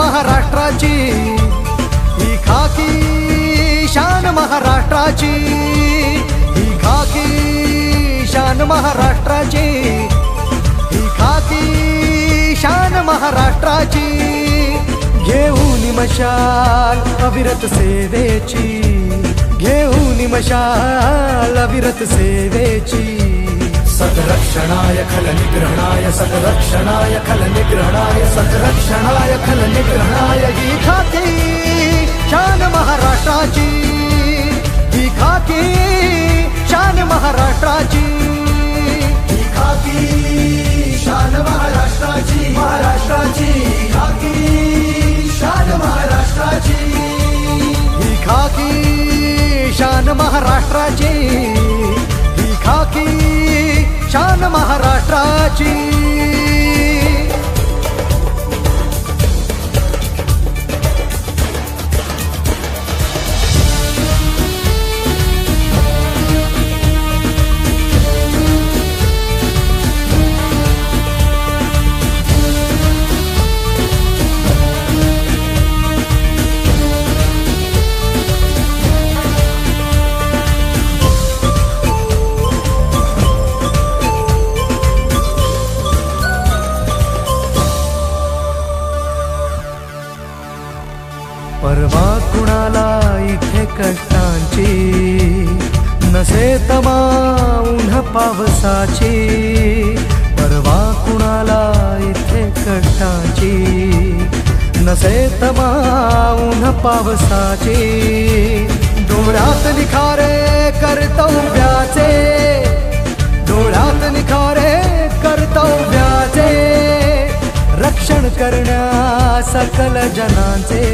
महाराष्ट्राची, ही खाकी शान महाराष्ट्राची, ही खाकी शान महाराष्ट्राची, ही खाकी शान महाराष्ट्राची. घेऊन मशाल अविरत सेवेची, घेऊन मशाल अविरत सेवेची. सद्रक्षणाय खल निग्रहणाय, सद्रक्षणाय खल निग्रहणाय, सद्रक्षणाय खल निग्रहणाय. ही खाकी शान महाराष्ट्राची, ही खाकी शान महाराष्ट्राची, ही खाकी शान महाराष्ट्राची, महाराष्ट्राची खाकी शान महाराष्ट्राची, ही खाकी शान महाराष्ट्राची, ही खाकी शान महाराष्ट्राची. परवा कुणाला इथे कष्टांची, नसे तमा उन्ह पावसाची. परवा कुणाला इथे कष्टांची, नसे तमा उन्ह पावसाची. डोळ्यात निखारे कर्तव्याचे, डोळ्यात निखारे कर्तव्याचे. रक्षण करण्या सकल जनांचे.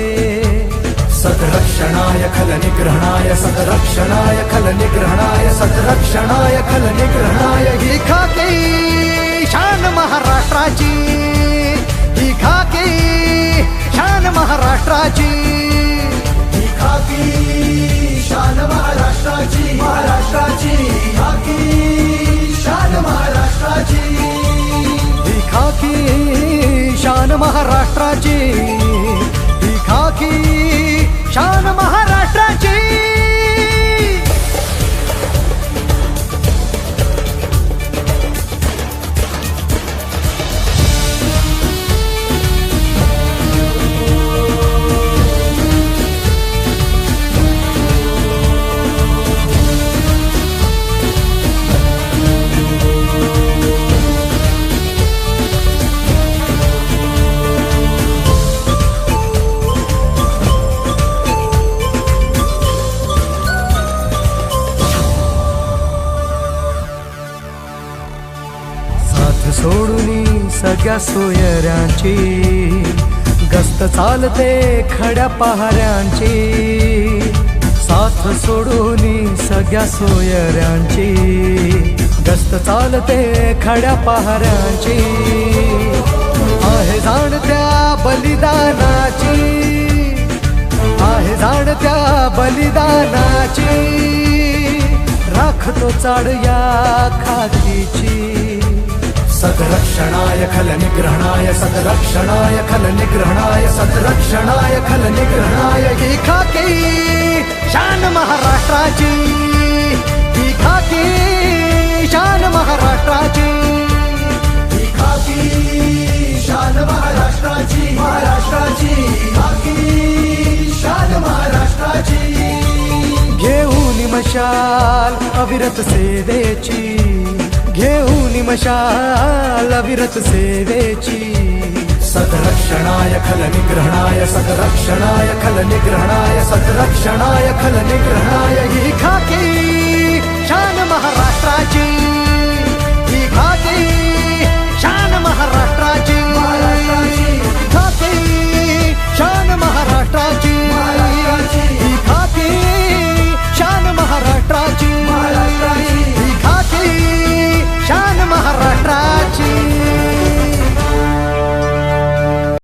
सद्रक्षणाय खल निग्रहणाय, सद्रक्षणाय खल निग्रहणाय, सद्रक्षणाय खल निग्रहणाय. ही खाकी शान महाराष्ट्राची, ही खाकी शान महाराष्ट्राची, ही खाकी शान महाराष्ट्राची, महाराष्ट्राची खाकी शान महाराष्ट्राची, ही खाकी शान महाराष्ट्राची, ही खाकी शान महाराष्ट्राची. सोडून सगळ्या सोयऱ्यांची, गस्त चालते खड्या पहाऱ्यांची. साथ सोडून सगळ्या सोयऱ्यांची, गस्त चालते खड्या पहाऱ्यांची. आहे जाण त्या बलिदानाची, आहे जाण त्या बलिदानाची. राखतो चाड या खाकीची. सद्रक्षणाय खल निग्रहणाय, सद्रक्षणाय खल निग्रहणाय, सद्रक्षणाय खल निग्रहणाय. ही खाकी शान महाराष्ट्राची, ही खाकी शान महाराष्ट्राची, ही खाकी शान महाराष्ट्राची, महाराष्ट्राची खाकी शान महाराष्ट्राची. घेऊन मशाल अविरत सेवेची, घेऊन मशाल अविरत सेवेची. सद्रक्षणाय खल निग्रहणाय, सद्रक्षणाय खल निग्रहणाय, सद्रक्षणाय खल निग्रहणाय. ही